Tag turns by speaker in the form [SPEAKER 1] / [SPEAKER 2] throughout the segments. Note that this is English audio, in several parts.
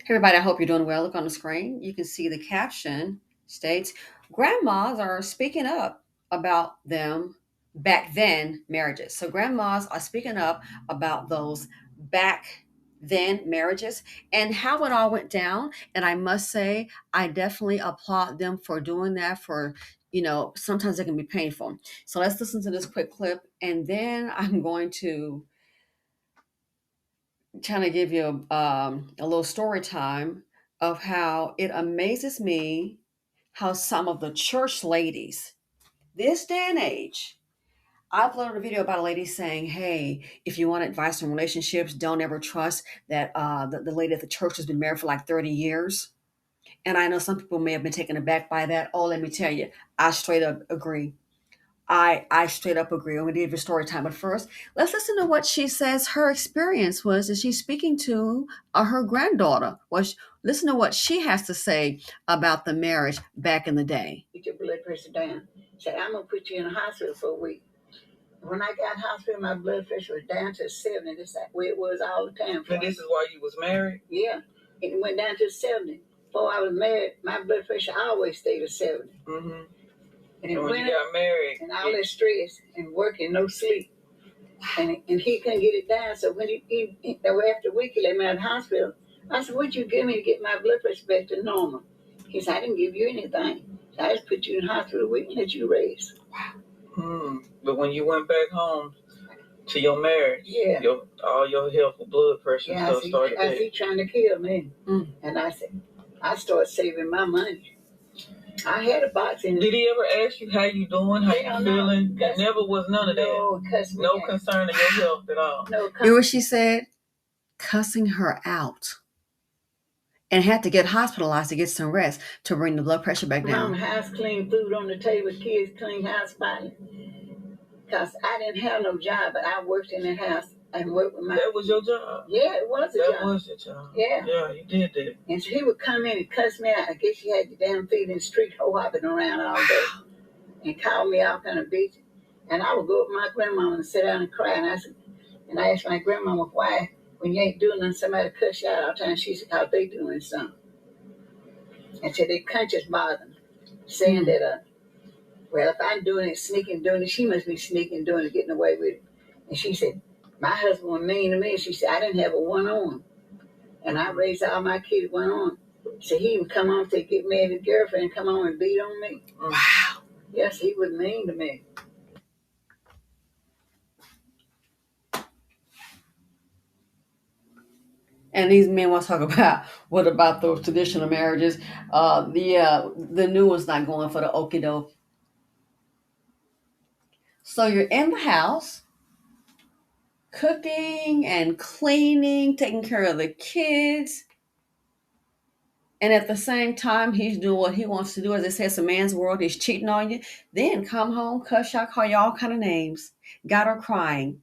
[SPEAKER 1] Hey everybody, I hope you're doing well. Look on the screen. You can see the caption states grandmas are speaking up about them back then marriages. So grandmas are speaking up about those back then marriages and how it all went down. And I must say, I definitely applaud them for doing that for sometimes it can be painful. So let's listen to this quick clip and then I'm going to kind of give you a little story time of how it amazes me how some of the church ladies, this day and age, I uploaded a video about a lady saying, "Hey, if you want advice on relationships, don't ever trust that the lady at the church has been married for like 30 years." And I know some people may have been taken aback by that. Oh, let me tell you, I straight up agree. I straight up agree. I'm going to give you story time. But first, let's listen to what she says her experience was as she's speaking to her granddaughter. Listen to what she has to say about the marriage back in the day.
[SPEAKER 2] Get your blood pressure down. Say, I'm going to put you in a hospital for a week. When I got hospital, my blood pressure was down to 70. That's the way it was all the time.
[SPEAKER 3] And this is why you was married?
[SPEAKER 2] Yeah. It went down to 70. Before I was married, my blood pressure always stayed at 70.
[SPEAKER 3] Mm-hmm.
[SPEAKER 2] And
[SPEAKER 3] when you got married,
[SPEAKER 2] and all that stress and working, no sleep. And he couldn't get it down. So when after a week, he let me out of the hospital. I said, "What'd you give me to get my blood pressure back to normal?" He said, "I didn't give you anything. So I just put you in the hospital a week and let you rest."
[SPEAKER 3] But when you went back home to your marriage,
[SPEAKER 2] yeah,
[SPEAKER 3] all your health, blood pressure and stuff started.
[SPEAKER 2] I see trying to kill me. And I said, I started saving my money. I had a box in.
[SPEAKER 3] Did he ever ask you how you doing, how you feeling? There never was none of that. No concern of your health at all.
[SPEAKER 1] No. You know what she said? Cussing her out. And had to get hospitalized to get some rest to bring the blood pressure back down.
[SPEAKER 2] Mom, house clean, food on the table, kids clean, house fine. Because I didn't have no job, but I worked in the house and worked with my...
[SPEAKER 3] That was your job?
[SPEAKER 2] Yeah, it was a job.
[SPEAKER 3] That was your job?
[SPEAKER 2] Yeah.
[SPEAKER 3] Yeah, you did that.
[SPEAKER 2] And so he would come in and cuss me out. I guess he had the damn feet in the street hopping around all day and call me all kind of bitch. And I would go up to my grandmama and sit down and cry. And I asked my grandmama, why, when you ain't doing nothing, somebody cuss you out all the time? She said, how they doing something. And so they conscious bother them, saying that, well, if I'm doing it, sneaking doing it, she must be sneaking doing it, getting away with it. And she said, my husband was mean to me. She said, I didn't have a one on. And I raised all my kids one on. So he would come on to get mad at his girlfriend and come on and beat on me.
[SPEAKER 1] Wow.
[SPEAKER 2] Yes, he was mean to me.
[SPEAKER 1] And these men want to talk about what about those traditional marriages? The new one's not going for the okie doke. So you're in the house, cooking and cleaning, taking care of the kids, and at the same time he's doing what he wants to do. As they say, it's a man's world. He's cheating on you. Then come home, cuss y'all, call you all kind of names, got her crying.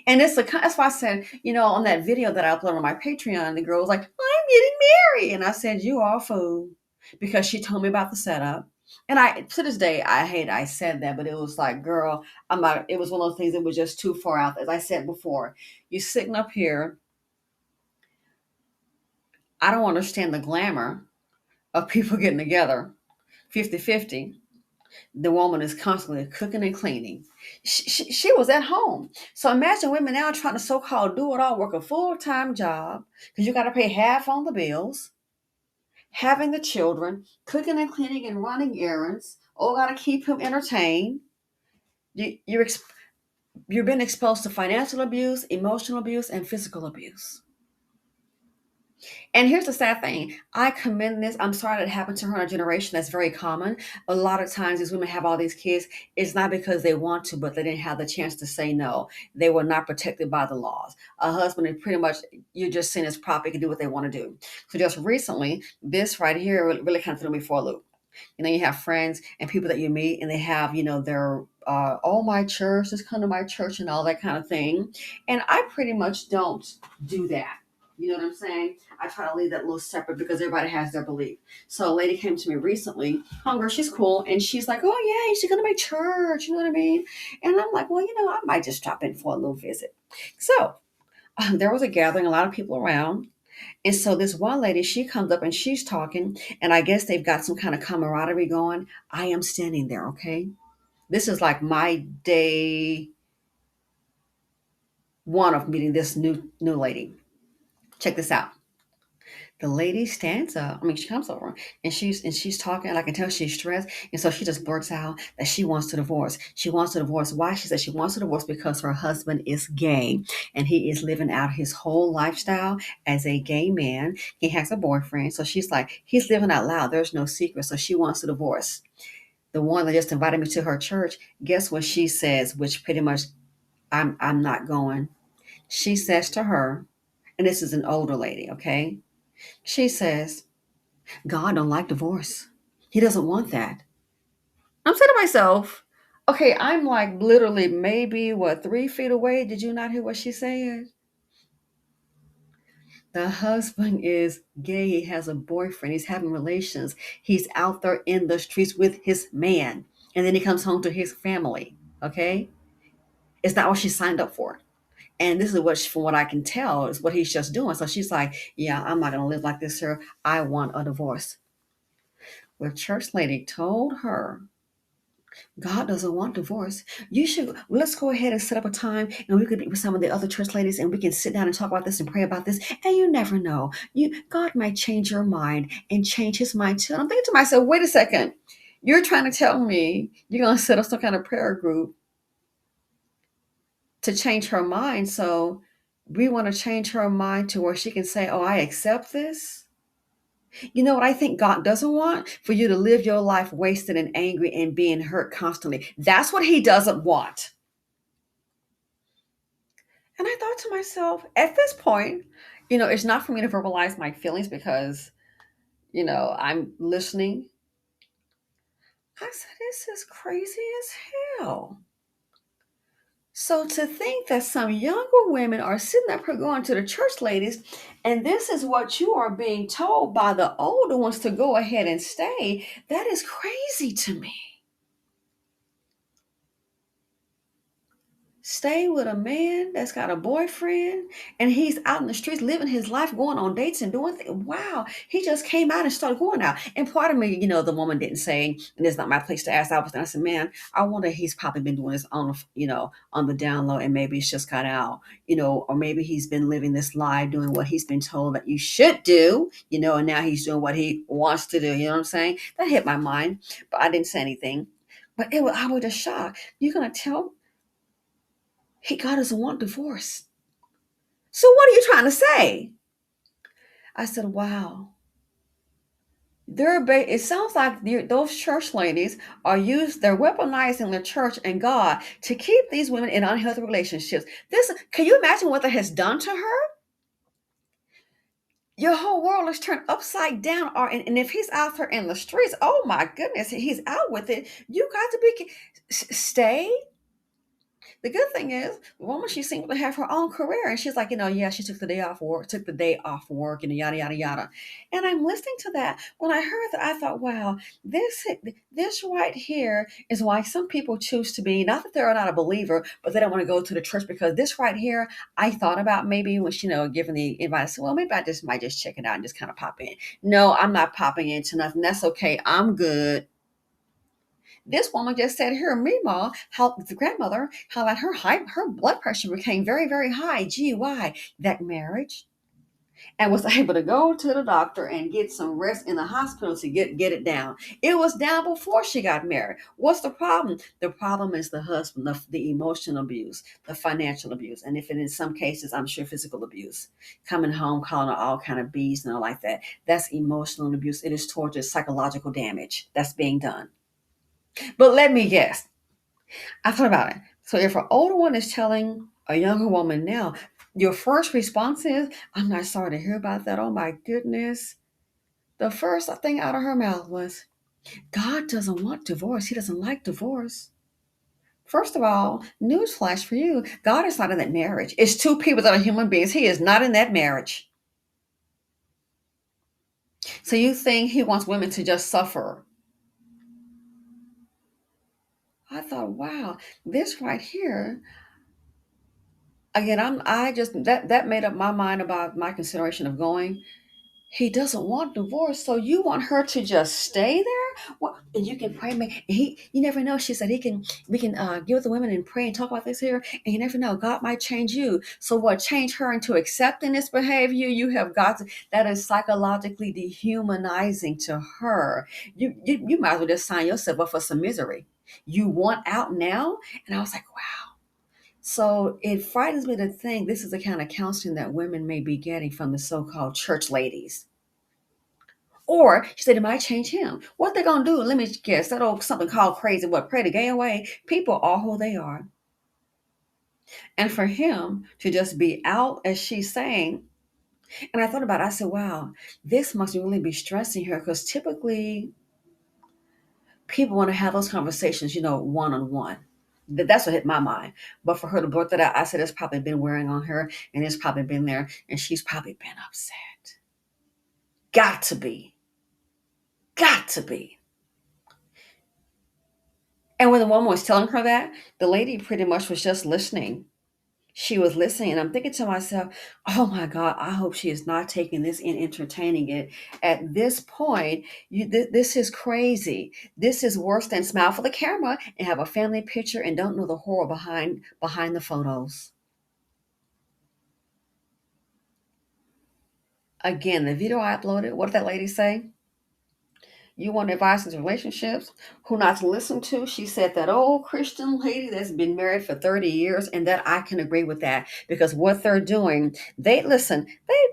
[SPEAKER 1] And that's why I said, on that video that I uploaded on my Patreon, the girl was like, I'm getting married. And I said, you are a fool. Because she told me about the setup. And to this day, I said that, but it was like, girl, it was one of those things that was just too far out. As I said before, you're sitting up here. I don't understand the glamour of people getting together 50-50. The woman is constantly cooking and cleaning. She was at home. So imagine women now trying to so-called do it all, work a full-time job, because you got to pay half on the bills, having the children, cooking and cleaning and running errands. All got to keep him entertained. You're being exposed to financial abuse, emotional abuse, and physical abuse. And here's the sad thing. I commend this. I'm sorry that it happened to her in our generation. That's very common. A lot of times these women have all these kids. It's not because they want to, but they didn't have the chance to say no. They were not protected by the laws. A husband is pretty much, you're just seen as property, can do what they want to do. So just recently, this right here really kind of threw me for a loop. You have friends and people that you meet and they have, their, oh, my church, just come to my church and all that kind of thing. And I pretty much don't do that. You know what I'm saying? I try to leave that little separate because everybody has their belief. So a lady came to me recently, Hunger, she's cool. And she's like, oh yeah, you should go to my church. You know what I mean? And I'm like, well, I might just drop in for a little visit. So there was a gathering, a lot of people around. And so this one lady, she comes up and she's talking, and I guess they've got some kind of camaraderie going. I am standing there, okay? This is like my day one of meeting this new lady. Check this out. The lady stands up. I mean, she comes over and she's talking, and I can tell she's stressed. And so she just blurts out that she wants to divorce. She wants to divorce. Why? She says she wants to divorce because her husband is gay and he is living out his whole lifestyle as a gay man. He has a boyfriend. So she's like, he's living out loud. There's no secret. So she wants to divorce. The one that just invited me to her church, guess what she says, which pretty much I'm not going. She says to her, and this is an older lady, okay? She says, God don't like divorce. He doesn't want that. I'm saying to myself, okay, I'm like literally maybe what 3 feet away. Did you not hear what she said? The husband is gay. He has a boyfriend. He's having relations. He's out there in the streets with his man. And then he comes home to his family. Okay? It's not what she signed up for. And this is what, from what I can tell, is what he's just doing. So she's like, yeah, I'm not going to live like this, sir. I want a divorce. The church lady told her, God doesn't want divorce. You should, let's go ahead and set up a time and we could meet with some of the other church ladies and we can sit down and talk about this and pray about this. And you never know. God might change your mind and change his mind too. And I'm thinking to myself, wait a second. You're trying to tell me you're going to set up some kind of prayer group to change her mind. So we want to change her mind to where she can say, oh, I accept this. You know what I think God doesn't want? For you to live your life wasted and angry and being hurt constantly. That's what he doesn't want. And I thought to myself, at this point, it's not for me to verbalize my feelings because, I'm listening. I said, this is crazy as hell. So to think that some younger women are sitting up here going to the church ladies, and this is what you are being told by the older ones to go ahead and stay, that is crazy to me. Stay with a man that's got a boyfriend and he's out in the streets living his life, going on dates and doing things. Wow, he just came out and started going out. And part of me, the woman didn't say, and it's not my place to ask. I said, man, I wonder he's probably been doing this on the down low, and maybe it's just got out, or maybe he's been living this lie, doing what he's been told that you should do, and now he's doing what he wants to do. You know what I'm saying? That hit my mind, but I didn't say anything. But I was just shocked. You're gonna tell God doesn't want divorce. So what are you trying to say? I said, wow. It sounds like those church ladies they're weaponizing the church and God to keep these women in unhealthy relationships. Can you imagine what that has done to her? Your whole world is turned upside down. And if he's out there in the streets, oh my goodness, he's out with it. You got to stay. The good thing is, the woman, she seemed to have her own career, and she's like, yeah, she took the day off work, yada yada yada. And I'm listening to that. When I heard that, I thought, wow, this right here is why some people choose to be, not that they're not a believer, but they don't want to go to the church, because this right here, I thought about maybe when given the invite, I said, well, maybe I just might just check it out and just kind of pop in. No, I'm not popping into nothing. That's okay. I'm good. This woman just said here, meanwhile, how the grandmother, how that her blood pressure became very, very high. Gee, why? That marriage. And was able to go to the doctor and get some rest in the hospital to get it down. It was down before she got married. What's the problem? The problem is the husband, the emotional abuse, the financial abuse, and if it in some cases, I'm sure physical abuse. Coming home, calling her all kind of bees and all like that. That's emotional abuse. It is torture, psychological damage that's being done. But let me guess. I thought about it. So if an older one is telling a younger woman now, your first response is, I'm not sorry to hear about that. Oh my goodness. The first thing out of her mouth was, God doesn't want divorce. He doesn't like divorce. First of all, newsflash for you, God is not in that marriage. It's two people that are human beings. He is not in that marriage. So you think he wants women to just suffer. I thought, wow, this right here, Again, I just that made up my mind about my consideration of going. He doesn't want divorce, so you want her to just stay there? Well, and you can pray, man. You never know. She said we can get with the women and pray and talk about this here, and you never know. God might change you. So what? Change her into accepting this behavior? You have got to. That is psychologically dehumanizing to her. You might as well just sign yourself up for some misery. You want out now? And I was like, wow. So it frightens me to think this is the kind of counseling that women may be getting from the so-called church ladies. Or she said it might change him. What they gonna do? Let me guess. That old something called crazy. What? Pray the gay away. People are who they are, and for him to just be out as she's saying. And I thought about it. I said, "Wow, this must really be stressing her because typically people want to have those conversations, one on one." That's what hit my mind. But for her to blurt that out, I said it's probably been wearing on her, and it's probably been there, and she's probably been upset. Got to be. Got to be. And when the woman was telling her that, the lady pretty much was just listening. She was listening, and I'm thinking to myself, oh my God, I hope she is not taking this in, entertaining it. At this point, this is crazy. This is worse than smile for the camera and have a family picture and don't know the horror behind the photos. Again, the video I uploaded, what did that lady say? You want advice in relationships, who not to listen to? She said that old Christian lady that's been married for 30 years, and that I can agree with that because what they're doing, they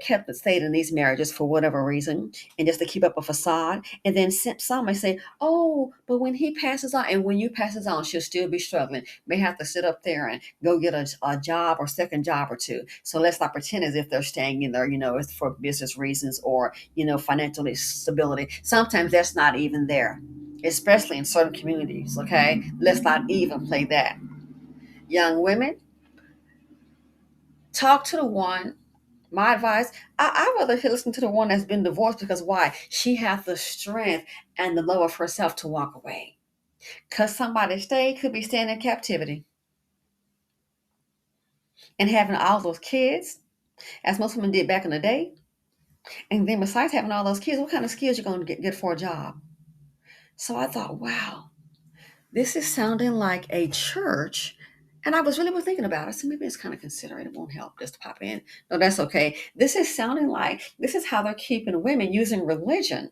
[SPEAKER 1] kept stayed in these marriages for whatever reason, and just to keep up a facade. And then some may say, oh, but when he passes on, and when you passes on, she'll still be struggling, may have to sit up there and go get a job or second job or two. So let's not pretend as if they're staying in there, it's for business reasons or financial stability. Sometimes that's not even there, especially in certain communities. Okay, let's not even play that. Young women, talk to the one. My advice: I rather listen to the one that's been divorced because why? She has the strength and the love of herself to walk away. Cause somebody could be staying in captivity and having all those kids, as most women did back in the day. And then besides having all those kids, what kind of skills you gonna get for a job? So I thought, wow, this is sounding like a church. And I was really thinking about it. So maybe it's kind of considerate. It won't help just to pop in. No, that's okay. This is sounding like this is how they're keeping women using religion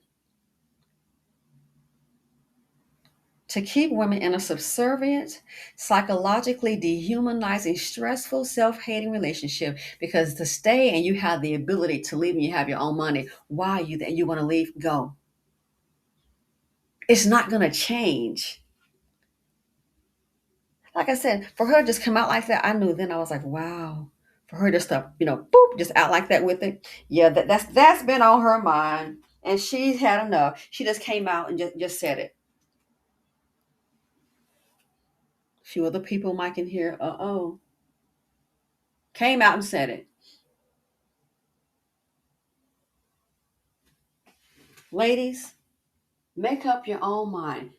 [SPEAKER 1] to keep women in a subservient, psychologically dehumanizing, stressful, self-hating relationship. Because to stay and you have the ability to leave and you have your own money, why you want to leave? Go. It's not going to change. Like I said, for her to just come out like that, I knew then I was like, wow. For her just to, boop, just out like that with it. Yeah, that's been on her mind. And she's had enough. She just came out and just said it. A few other people might can hear, came out and said it. Ladies, make up your own mind.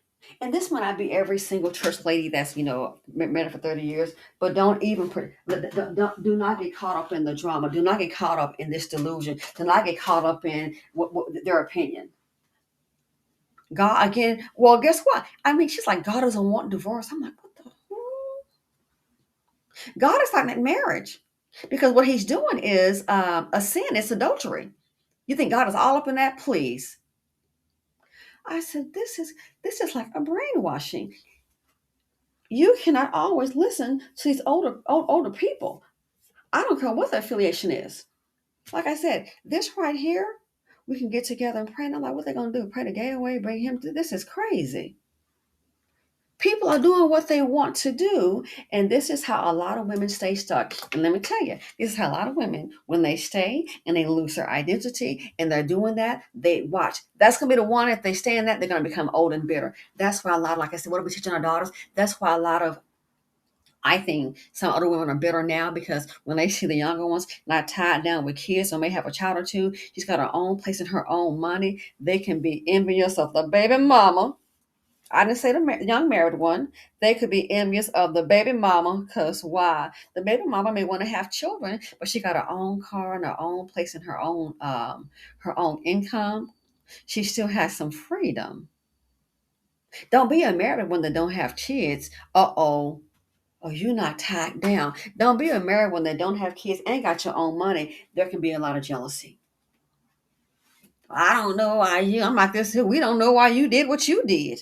[SPEAKER 1] And this might not be every single church lady that's married for 30 years, but don't even do not get caught up in the drama. Do not get caught up in this delusion. Do not get caught up in what their opinion. God again. Well, guess what? I mean, she's like, God doesn't want divorce. I'm like, what the hell? God is talking about marriage because what He's doing is a sin. It's adultery. You think God is all up in that? Please. I said, this is like a brainwashing. You cannot always listen to these older people. I don't care what the affiliation is. Like I said, this right here, we can get together and pray. And I'm like, what they gonna do? Pray the gay away, bring him to this is crazy. People are doing what they want to do, and this is how a lot of women stay stuck. And let me tell you, this is how a lot of women, when they stay and they lose their identity, and they're doing that, they watch. That's gonna be the one. If they stay in that, they're gonna become old and bitter. That's why a lot, like I said, what are we teaching our daughters? That's why a lot of I think some other women are bitter now because when they see the younger ones not tied down with kids or may have a child or two, she's got her own place and her own money. They can be envious of the baby mama I didn't say the young married one. They could be envious of the baby mama, because why? The baby mama may want to have children, but she got her own car and her own place and her own income. She still has some freedom. Don't be a married one that don't have kids. Uh-oh. Oh, you're not tied down. Don't be a married one that don't have kids and got your own money. There can be a lot of jealousy. I don't know why you. I'm like this. We don't know why you did what you did.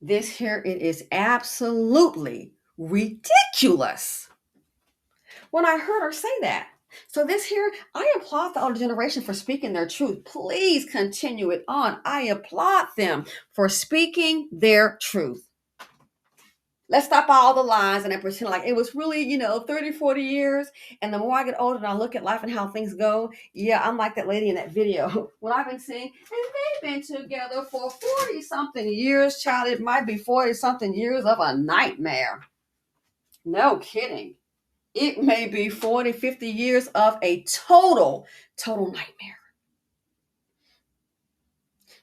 [SPEAKER 1] This here, it is absolutely ridiculous when I heard her say that. So this here, I applaud the older generation for speaking their truth. Please continue it on. I applaud them for speaking their truth. Let's stop all the lies and I pretend like it was really, 30, 40 years. And the more I get older and I look at life and how things go, yeah, I'm like that lady in that video. What I've been seeing, and they've been together for 40 something years, child. It might be 40 something years of a nightmare. No kidding. It may be 40, 50 years of a total nightmare.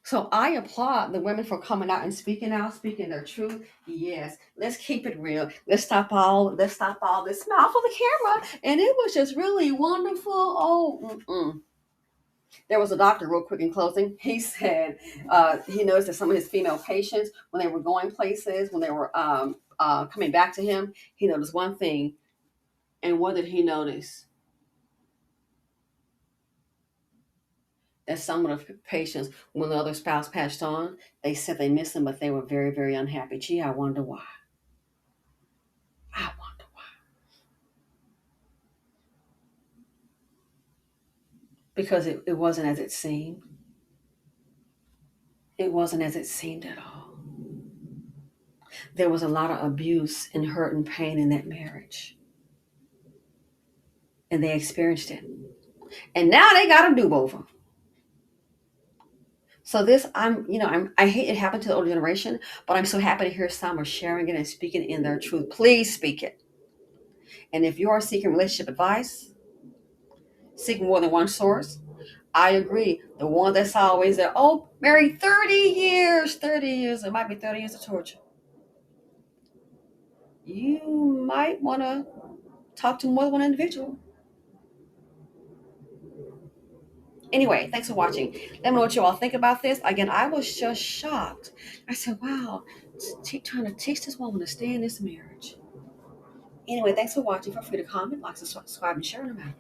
[SPEAKER 1] So I applaud the women for coming out, speaking their truth. Yes, let's keep it real. Let's stop all this smile for the camera. And it was just really wonderful. There was a doctor, real quick in closing. He said he noticed that some of his female patients, when they were going places, when they were coming back to him, he noticed one thing. And what did he notice? That some of the patients, when the other spouse passed on, they said they missed him, but they were very, very unhappy. Gee, I wonder why. I wonder why. Because it wasn't as it seemed. It wasn't as it seemed at all. There was a lot of abuse and hurt and pain in that marriage. And they experienced it. And now they got a do-over. So this, I hate it happened to the older generation, but I'm so happy to hear some are sharing it and speaking in their truth. Please speak it. And if you are seeking relationship advice, seek more than one source. I agree. The one that's always there, oh, married 30 years, 30 years, it might be 30 years of torture. You might want to talk to more than one individual. Anyway, thanks for watching. Let me know what you all think about this. Again, I was just shocked. I said, wow, trying to teach this woman to stay in this marriage. Anyway, thanks for watching. Feel free to comment, like, subscribe, and share no matter.